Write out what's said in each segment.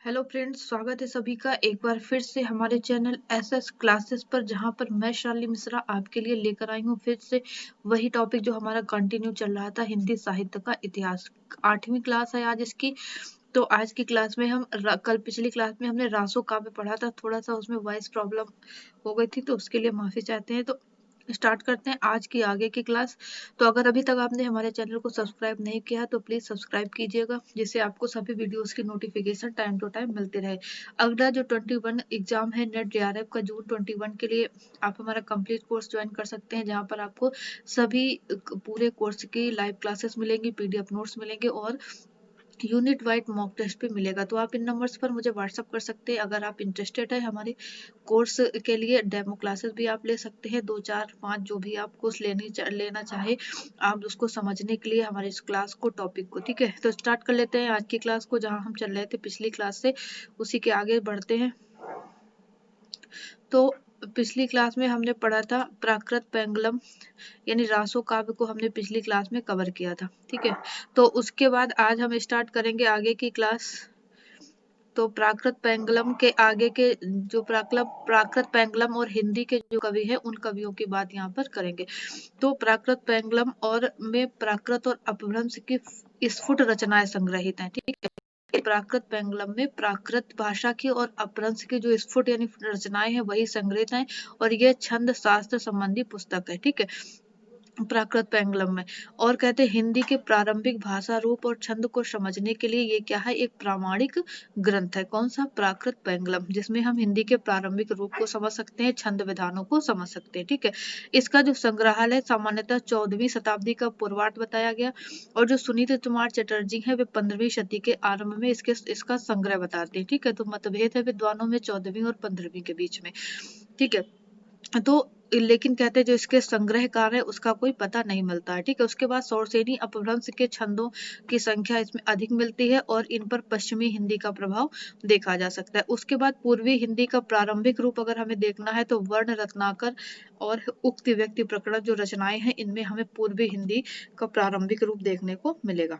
Hello friends, स्वागत है सभी का एक बार फिर से हमारे चैनल एसएस क्लासेस पर, जहां पर मैं शालिनी मिश्रा आपके लिए लेकर आई हूं फिर से वही टॉपिक जो हमारा कंटिन्यू चल रहा था, हिंदी साहित्य का इतिहास। 8वीं क्लास है आज इसकी। तो आज की क्लास में हम कल पिछली क्लास में हमने रासो काव्य पढ़ा था, थोड़ा सा उसमें वॉइस प्रॉब्लम हो गई थी तो उसके लिए माफी चाहते हैं। तो स्टार्ट करते हैं आज की आगे की क्लास। तो अगर अभी तक आपने हमारे चैनल को सब्सक्राइब नहीं किया है तो प्लीज सब्सक्राइब कीजिएगा, जिससे आपको सभी वीडियोस की नोटिफिकेशन टाइम टू टाइम मिलती रहे। अगला जो 21 एग्जाम है नेट जेआरएफ का, जून 21 के लिए आप हमारा कंप्लीट कोर्स ज्वाइन कर सकते हैं, जहां पर आपको सभी पूरे कोर्स की लाइव क्लासेस मिलेंगी, पीडीएफ नोट्स मिलेंगे और यूनिट वाइड मॉक टेस्ट भी मिलेगा। तो आप इन नंबर्स पर मुझे व्हाट्सअप कर सकते हैं अगर आप इंटरेस्टेड है हमारे कोर्स के लिए। डेमो क्लासेस भी आप ले सकते हैं, 2 4 5 जो भी आप कोर्स लेना चाहे आप उसको समझने के लिए हमारे इस क्लास को, टॉपिक को। ठीक है, तो स्टार्ट कर लेते हैं आज की क्लास को, जहां हम चल रहे थे पिछली क्लास से उसी के आगे बढ़ते हैं। तो पिछली क्लास में हमने पढ़ा था प्राकृत पेंगलम यानी रासो काव्य को हमने पिछली क्लास में कवर किया था। ठीक है, तो उसके बाद आज हम स्टार्ट करेंगे आगे की क्लास। तो प्राकृत पेंगलम के आगे के जो प्राकृत पेंगलम और हिंदी के जो कवि हैं उन कवियों की बात यहाँ पर करेंगे। तो प्राकृत पेंगलम और में प्राकृत और अपभ्रंश की स्फुट रचनाएं संग्रहित हैं। ठीक है, प्राकृत पेंगलम में प्राकृत भाषा की और अपभ्रंश की जो स्फुट यानी रचनाएं हैं वही संग्रहित हैं, और यह छंद शास्त्र संबंधी पुस्तक है। ठीक है, प्राकृत पेंगलम में। और कहते हैं हिंदी के प्रारंभिक भाषा रूप और छंद को समझने के लिए ये क्या है, एक प्रामाणिक ग्रंथ है। कौन सा? प्राकृत पेंगलम, जिसमें हम हिंदी के प्रारंभिक रूप को समझ सकते हैं, छंद विधानों को समझ सकते हैं। ठीक है, इसका जो संग्रहालय सामान्यतः 14वीं शताब्दी का पूर्वार्ध बताया गया, और जो सुनीति कुमार चटर्जी है वे 15वीं शती के आरंभ में इसका संग्रह बताते हैं। ठीक है, तो मतभेद है विद्वानों में 14वीं और 15वीं के बीच में। ठीक है, तो लेकिन कहते हैं जो इसके संग्रहकार है उसका कोई पता नहीं मिलता है। ठीक है, उसके बाद सौरसेनी अपभ्रंश के छंदों की संख्या इसमें अधिक मिलती है और इन पर पश्चिमी हिंदी का प्रभाव देखा जा सकता है। उसके बाद पूर्वी हिंदी का प्रारंभिक रूप अगर हमें देखना है तो वर्ण रत्नाकर और उक्त व्यक्ति प्रकरण जो रचनाएं हैं इनमें हमें पूर्वी हिंदी का प्रारंभिक रूप देखने को मिलेगा।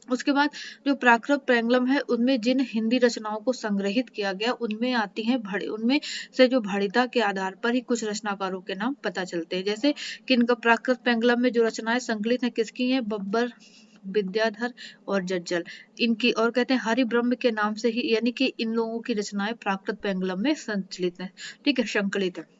उसके बाद जो प्राकृत पेंगलम है उनमें जिन हिंदी रचनाओं को संग्रहित किया गया उनमें आती हैं उनमें से जो भड़िता के आधार पर ही कुछ रचनाकारों के नाम पता चलते हैं। जैसे कि इनका प्राकृत पेंगलम में जो रचनाएं संकलित हैं किसकी हैं, बब्बर, विद्याधर और जज्जल इनकी। और कहते हैं हरिब्रह्म के नाम से ही, यानी कि इन लोगों की रचनाएं प्राकृत पेंगलम में संचलित है। ठीक है, संकलित है।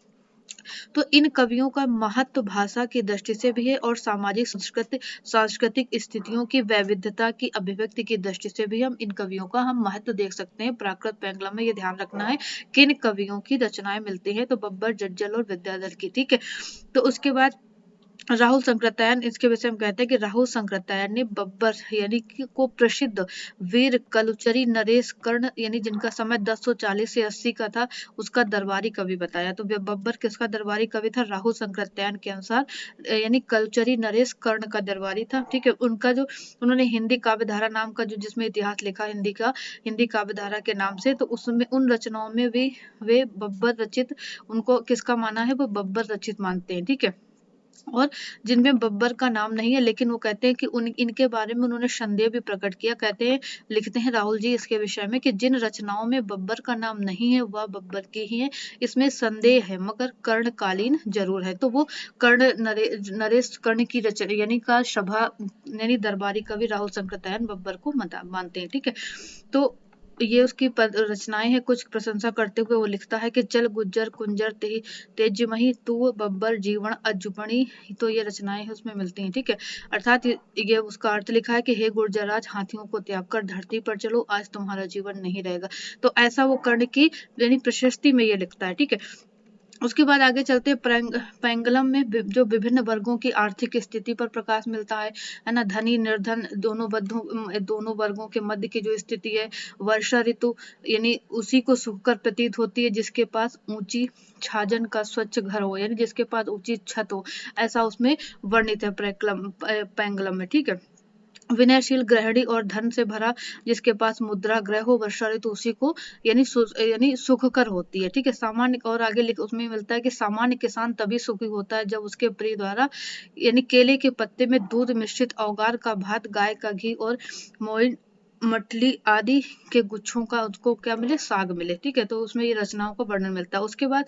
तो इन कवियों का महत्व भाषा की दृष्टि से भी है और सामाजिक सांस्कृतिक स्थितियों की वैविध्यता की अभिव्यक्ति की दृष्टि से भी हम इन कवियों का महत्व देख सकते हैं। प्राकृत पेंगलम में ये ध्यान रखना है किन कवियों की रचनाएं मिलती हैं, तो बब्बर, जज्जल और विद्याधर की। ठीक है, तो उसके बाद राहुल संकृत्यायन, इसके विषय में कहते हैं कि राहुल संकृत्यायन ने बब्बर यानी कि को प्रसिद्ध वीर कलुचरी नरेश कर्ण यानी जिनका समय 1040 से 80 का था उसका दरबारी कवि बताया। तो बब्बर किसका दरबारी कवि था? राहुल संकृत्यायन के अनुसार यानी कलुचरी नरेश कर्ण का दरबारी था। ठीक है, उनका जो उन्होंने हिंदी काव्यधारा नाम का जो जिसमें इतिहास लिखा हिंदी काव्यधारा के नाम से, तो उसमें उन रचनाओं में वे बब्बर रचित, उनको किसका माना है, वो बब्बर रचित मानते हैं। ठीक है, और जिनमें बब्बर का नाम नहीं है लेकिन वो कहते हैं कि इनके बारे में उन्होंने संदेह भी प्रकट किया। कहते हैं, लिखते हैं राहुल जी इसके विषय में कि जिन रचनाओं में बब्बर का नाम नहीं है वह बब्बर की ही है, इसमें संदेह है मगर कर्णकालीन जरूर है। तो वो नरेश कर्ण की रचना यानी का सभा यानी दरबारी कवि राहुल संकृत्यायन बब्बर को मानते हैं। ठीक है, तो ये उसकी रचनाएं हैं। कुछ प्रशंसा करते हुए वो लिखता है कि चल गुज्जर कुंजर तेजमही तू बब्बर जीवन अजुपणी, तो ये रचनाएं हैं उसमें मिलती हैं। ठीक है, अर्थात ये उसका अर्थ लिखा है कि हे गुर्जराज, हाथियों को त्याग कर धरती पर चलो, आज तुम्हारा जीवन नहीं रहेगा। तो ऐसा वो कर्ण की यानी प्रशस्ति में ये लिखता है। ठीक है, उसके बाद आगे चलते हैं पेंगलम में जो विभिन्न वर्गों की आर्थिक स्थिति पर प्रकाश मिलता है ना, धनी निर्धन दोनों वर्गों के मध्य की जो स्थिति है, वर्षा ऋतु यानी उसी को सुखकर प्रतीत होती है जिसके पास ऊंची छाजन का स्वच्छ घर हो, यानी जिसके पास ऊंची छत हो, ऐसा उसमें वर्णित है पेंगलम में। ठीक है, विनयशील गृहिणी और धन से भरा जिसके पास मुद्रा ग्रह हो, वर्षा ऋतु उसी को यानी सुखकर होती है। ठीक है, सामान्य और आगे उसमें मिलता है कि सामान्य किसान तभी सुखी होता है जब उसके प्रिय द्वारा यानी केले के पत्ते में दूध मिश्रित औगार का भात, गाय का घी और मटली आदि के गुच्छों का उसको क्या मिले, साग मिले। ठीक है, तो उसमें ये रचनाओं का वर्णन मिलता है। उसके बाद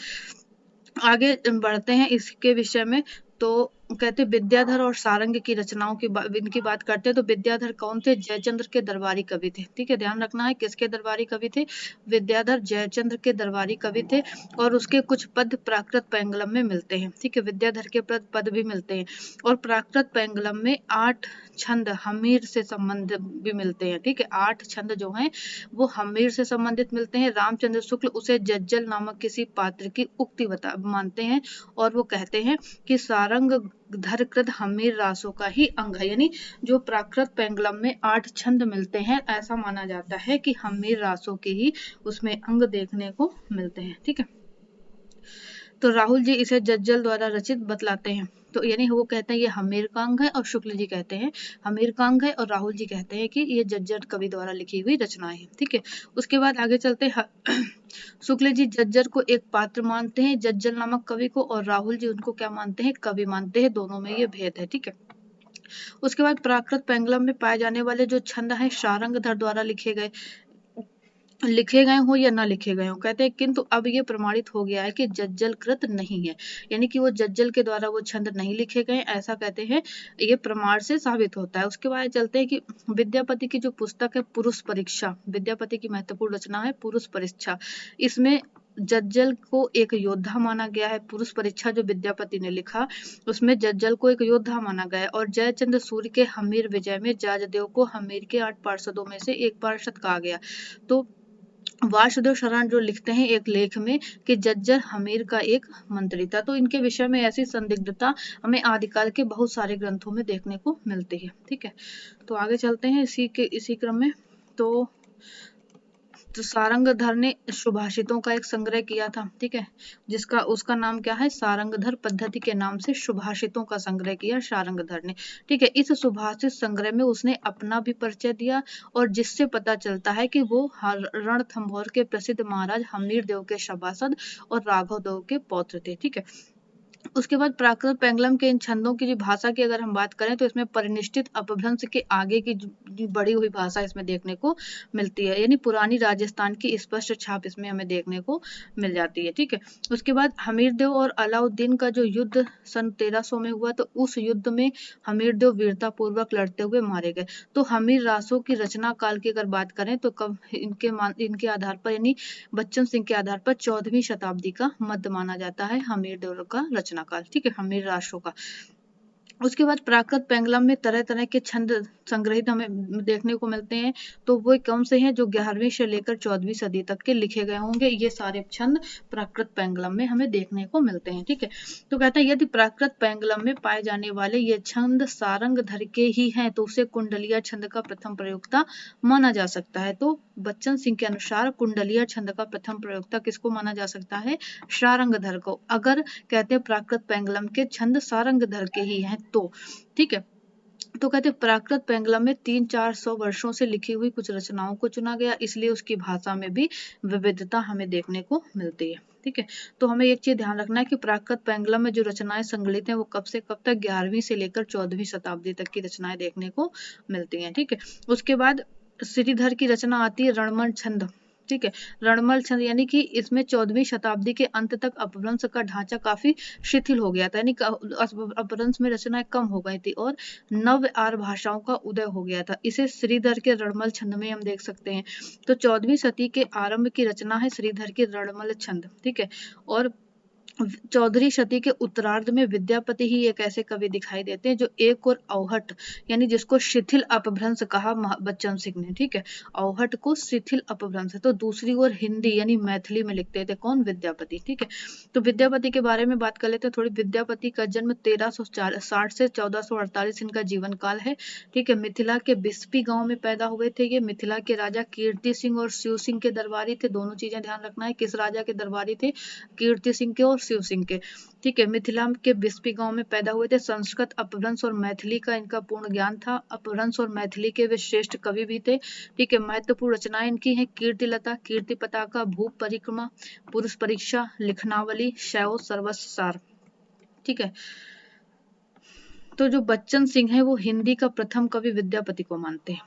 आगे बढ़ते हैं इसके विषय में। तो कहते विद्याधर और सारंग की रचनाओं की इनकी बात करते हैं। तो विद्याधर कौन थे? जयचंद्र के दरबारी कवि थे। ठीक है, ध्यान रखना है किसके दरबारी कवि थे? विद्याधर जयचंद्र के दरबारी कवि थे। और उसके कुछ पद प्राकृत पैंगलम में मिलते हैं। ठीक है, विद्याधर के पद भी मिलते हैं। और प्राकृत पैंगलम में 8 छंद हमीर से संबंधित भी मिलते हैं। ठीक है, 8 छंद जो हैं वो हमीर से संबंधित मिलते हैं। रामचंद्र शुक्ल उसे जज्जल नामक किसी पात्र की उक्ति मानते हैं और वो कहते हैं कि सारंग धरकृत हमीर रासों का ही अंग है। यानी जो प्राकृत पैंगलम में 8 छंद मिलते हैं, ऐसा माना जाता है कि हमीर रासों के ही उसमें अंग देखने को मिलते हैं। ठीक है, तो राहुल जी इसे जज्जल द्वारा रचित बतलाते हैं। तो यानी वो कहते हैं ये हमीर का अंग है, और शुक्ल जी कहते हैं हमीर का अंग है, और राहुल जी कहते हैं कि ये जज्जल कवि द्वारा लिखी हुई रचनाएं हैं। ठीक है, उसके बाद आगे चलते हैं। शुक्ल जी जज्जल को एक पात्र मानते हैं, जज्जल नामक कवि को, और राहुल जी उनको क्या मानते हैं? कवि मानते हैं। दोनों में ये भेद है। ठीक है, उसके बाद प्राकृत पैंगलम में पाए जाने वाले जो छंद हैं शारंगधर द्वारा लिखे गए हो या ना लिखे गए हो, कहते हैं किंतु अब ये प्रमाणित हो गया है कि जज्जल कृत नहीं है। यानी कि वो जज्जल के द्वारा वो छंद नहीं लिखे गए, ऐसा कहते हैं, ये प्रमाण से साबित होता है। उसके बाद चलते हैं कि विद्यापति की जो पुस्तक है पुरुष परीक्षा, विद्यापति की महत्वपूर्ण रचना है पुरुष परीक्षा। इसमें जज्जल को एक योद्धा माना गया है। पुरुष परीक्षा जो विद्यापति ने लिखा, उसमें जज्जल को एक योद्धा माना गया है। और जयचंद्र सूर्य के हमीर विजय में जाजदेव को हमीर के 8 पार्षदों में से एक पार्षद कहा गया। तो वासुदेव शरण जो लिखते हैं एक लेख में कि जज्जल हमीर का एक मंत्री था। तो इनके विषय में ऐसी संदिग्धता हमें आदिकाल के बहुत सारे ग्रंथों में देखने को मिलती है। ठीक है, तो आगे चलते हैं इसी क्रम में। तो सारंगधर ने सुभाषितों का एक संग्रह किया था। ठीक है, जिसका उसका नाम क्या है? सारंगधर पद्धति के नाम से सुभाषितों का संग्रह किया सारंगधर ने। ठीक है, इस सुभाषित संग्रह में उसने अपना भी परिचय दिया, और जिससे पता चलता है कि वो रणथंभौर के प्रसिद्ध महाराज हमीर देव के सभासद और राघव देव के पौत्र थे। ठीक है, उसके बाद प्राकृत पैंगलम के इन छंदों की जो भाषा की अगर हम बात करें, तो इसमें परिनिष्ठित अपभ्रंश के आगे की जो बढ़ी हुई भाषा इसमें देखने को मिलती है। यानी पुरानी राजस्थान की स्पष्ट छाप इसमें हमें देखने को मिल जाती है। ठीक है, उसके बाद हमीरदेव और अलाउद्दीन का जो युद्ध सन 1300 में हुआ, तो उस युद्ध में हमीरदेव वीरता पूर्वक लड़ते हुए मारे गए। तो हमीर रासों की रचना काल की अगर बात करें, तो कब इनके आधार पर, यानी बच्चन सिंह के आधार पर 14वीं शताब्दी का मध्य माना जाता है हमीरदेव का रचना काल। ठीक है, हमीर रासों का। उसके बाद प्राकृत पैंगलम में तरह तरह के छंद संग्रहित हमें देखने को मिलते हैं। तो वो कौन से हैं? जो 11वीं से लेकर 14वीं सदी तक के लिखे गए होंगे, ये सारे छंद प्राकृत पैंगलम में हमें देखने को मिलते हैं। ठीक है, तो कहते हैं यदि प्राकृत पैंगलम में पाए जाने वाले ये छंद सारंगधर के ही हैं, तो उसे कुंडलिया छंद का प्रथम प्रयोक्ता माना जा सकता है। तो बच्चन सिंह के अनुसार कुंडलिया छंद का प्रथम प्रयोक्ता किसको माना जा सकता है? सारंगधर को। अगर कहते हैं प्राकृत पैंगलम के छंद सारंगधर के ही हैं तो। ठीक है, तो कहते हैं प्राकृत पैंगलम में 300-400 वर्षों से लिखी हुई कुछ रचनाओं को चुना गया, इसलिए उसकी भाषा में भी विविधता हमें देखने को मिलती है। ठीक है, तो हमें एक चीज ध्यान रखना है कि प्राकृत पैंगलम में जो रचनाएं संकलित हैं वो कब से कब तक 11वीं से लेकर 14वीं शताब्दी तक की रचनाएं देखने को मिलती हैं। ठीक है, उसके बाद श्रीधर की रचना आती है रणमल छंद। ठीक है, रणमल छंद यानी कि इसमें 14वीं शताब्दी के अंत तक अपभ्रंश का ढांचा काफी शिथिल हो गया था, यानी अपभ्रंश में रचनाएं कम हो गई थी और नव आर्य भाषाओं का उदय हो गया था। इसे श्रीधर के रणमल छंद में हम देख सकते हैं। तो 14वीं सदी के आरंभ की रचना है श्रीधर की रणमल छंद। ठीक है, और 14वीं सदी के उत्तरार्ध में विद्यापति ही एक ऐसे कवि दिखाई देते हैं जो एक और अवहट, यानी जिसको शिथिल अपभ्रंश कहा बच्चन सिंह ने। ठीक है, अवहट को शिथिल अपभ्रंश, तो दूसरी ओर हिंदी यानी मैथिली में लिखते थे कौन? विद्यापति। ठीक है, तो विद्यापति के बारे में बात कर लेते हैं थोड़ी। विद्यापति का जन्म 1360 से 1448 इनका जीवन काल है। ठीक है, मिथिला के बिस्पी गांव में पैदा हुए थे ये। मिथिला के राजा कीर्ति सिंह और शिव सिंह के दरबारी थे। दोनों चीजें ध्यान रखना है, किस राजा के दरबारी थे? कीर्ति सिंह के और शिव सिंह के। ठीक है, मिथिला के बिस्पी गांव में पैदा हुए थे। संस्कृत, अपभ्रंश और मैथिली का इनका पूर्ण ज्ञान था। अपभ्रंश और मैथिली के वे श्रेष्ठ कवि भी थे। ठीक है, महत्वपूर्ण रचनाएं इनकी हैं कीर्तिलता, कीर्ति पताका, भूप परिक्रमा, पुरुष परीक्षा, लिखनावली, शैव सर्वस्व सार। ठीक है, तो जो बच्चन सिंह है वो हिंदी का प्रथम कवि विद्यापति को मानते हैं।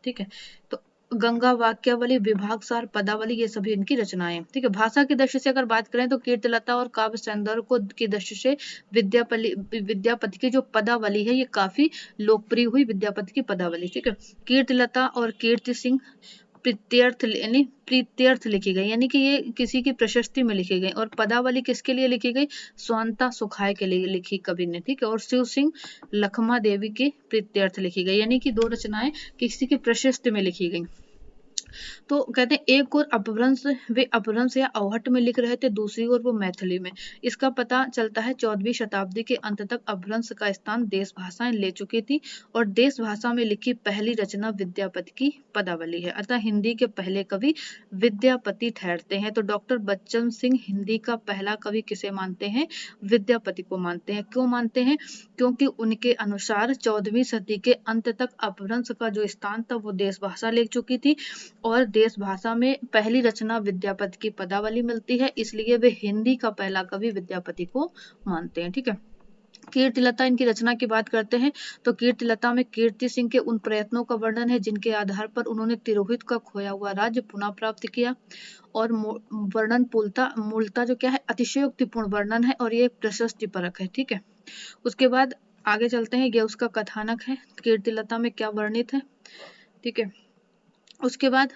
ठीक है, तो गंगा वाक्यावली, विभागसार, पदावली, ये सभी इनकी रचनाएं हैं। ठीक है, भाषा की दृष्टि से अगर बात करें तो कीर्तिलता और काव्य सौंदर्य को की दृष्टि से विद्यापति की जो पदावली है ये काफी लोकप्रिय हुई, विद्यापति की पदावली। ठीक है, कीर्तिलता और कीर्ति सिंह प्रीत्यर्थ लिखी गई, यानी कि ये किसी की प्रशस्ति में लिखी गई। और पदावली किसके लिए लिखी गई? स्वांता सुखाय के लिए लिखी कवि ने। ठीक है, और शिव सिंह लखमा देवी की प्रीत्यर्थ लिखी गई, यानी कि 2 रचनाएं किसी की प्रशस्ति में लिखी गई। तो कहते हैं एक और अपभ्रंश, वे अपभ्रंश या अवहट में लिख रहे थे, दूसरी ओर वो मैथिली में। इसका पता चलता है 14वीं शताब्दी के अंत तक अपभ्रंश का स्थान देश भाषाएं ले चुकी थी और देश भाषा में लिखी पहली रचना विद्यापति की पदावली है। अतः हिंदी के पहले कवि विद्यापति ठहरते हैं। तो डॉक्टर बच्चन सिंह हिंदी का पहला कवि किसे मानते हैं? विद्यापति को मानते हैं। क्यों मानते हैं? क्योंकि उनके अनुसार 14वीं सदी के अंत तक अपभ्रंश का जो स्थान था वो देश भाषा ले चुकी थी और देश भाषा में पहली रचना विद्यापति की पदावली मिलती है, इसलिए वे हिंदी का पहला कवि विद्यापति को मानते हैं। ठीक है, कीर्तिलता, इनकी रचना की बात करते हैं तो कीर्तिलता में कीर्ति सिंह के उन प्रयत्नों का वर्णन है जिनके आधार पर उन्होंने तिरोहित का खोया हुआ राज्य पुनः प्राप्त किया। और वर्णन मूलता जो क्या है, अतिशयोक्तिपूर्ण वर्णन है और ये प्रशस्ति परक है। ठीक है, उसके बाद आगे चलते हैं, ये उसका कथानक है कीर्तिलता में क्या वर्णित है। ठीक है, उसके बाद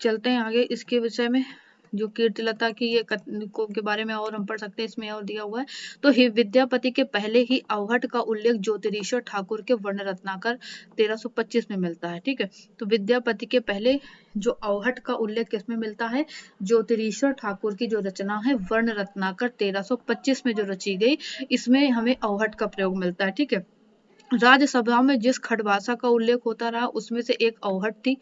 चलते हैं आगे इसके विषय में, जो कीर्तिलता की ये को के बारे में और हम पढ़ सकते हैं, इसमें और दिया हुआ है। तो विद्यापति के पहले ही अवहट का उल्लेख ज्योतिरीश्वर ठाकुर के वर्ण रत्नाकर 1325 में मिलता है। ठीक है, तो विद्यापति के पहले जो अवहट का उल्लेख किसमें मिलता है? ज्योतिरीश्वर ठाकुर की जो रचना है वर्ण रत्नाकर 1325 में जो रची गई, इसमें हमें अवहट का प्रयोग मिलता है। ठीक है, राज्यसभा में जिस खट भाषा का उल्लेख होता रहा उसमें से एक अवहट थी।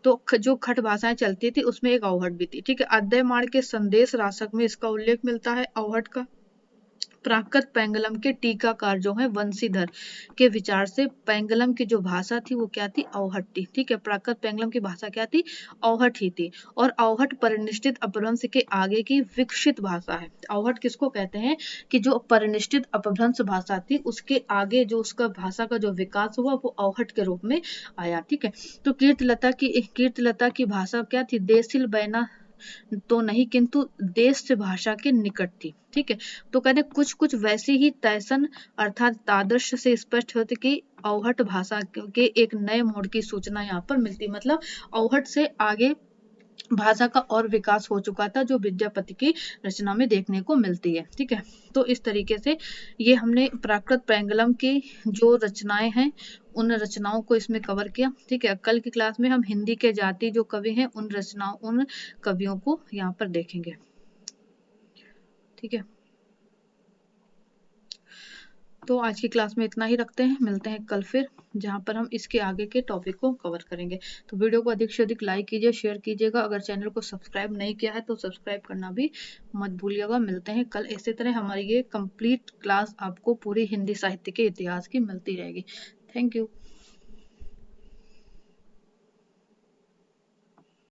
तो जो खट भाषाएं चलती थी उसमें एक अवहट भी थी। ठीक है, अद्यमाण के संदेश रासक में इसका उल्लेख मिलता है अवहट का। प्राकृत पेंगलम के टीकाकार जो है वंशीधर के विचार से पेंगलम की जो भाषा थी वो क्या थी? अवहट थी। ठीक है, प्राकृत पेंगलम की भाषा क्या थी? अवहट ही थी। और अवहट परिनिष्ठित अपभ्रंश के आगे की विकसित भाषा है। अवहट किसको कहते हैं? कि जो परिनिष्ठित अपभ्रंश भाषा थी उसके आगे जो उसका भाषा का जो विकास हुआ वो अवहट के रूप में आया। ठीक है, तो कीर्तिलता की भाषा क्या थी? देशिल बैना तो नहीं, किंतु देश भाषा के निकट थी। ठीक है, तो कहते कुछ कुछ वैसी ही तैसन अर्थात तादृश से स्पष्ट होती कि अवहट भाषा के एक नए मोड़ की सूचना यहाँ पर मिलती, मतलब अवहट से आगे भाषा का और विकास हो चुका था जो विद्यापति की रचना में देखने को मिलती है। ठीक है, तो इस तरीके से ये हमने प्राकृत पेंगलम की जो रचनाएं हैं उन रचनाओं को इसमें कवर किया। ठीक है, कल की क्लास में हम हिंदी के जाति जो कवि हैं उन कवियों को यहाँ पर देखेंगे। ठीक है, तो आज की क्लास में इतना ही रखते हैं, मिलते हैं कल फिर जहाँ पर हम इसके आगे के टॉपिक को कवर करेंगे। तो वीडियो को अधिक से अधिक लाइक कीजिए, शेयर कीजिएगा। अगर चैनल को सब्सक्राइब नहीं किया है तो सब्सक्राइब करना भी मत भूलिएगा। मिलते हैं कल, इसी तरह हमारी ये कंप्लीट क्लास आपको पूरी हिंदी साहित्य के इतिहास की मिलती रहेगी। Thank you.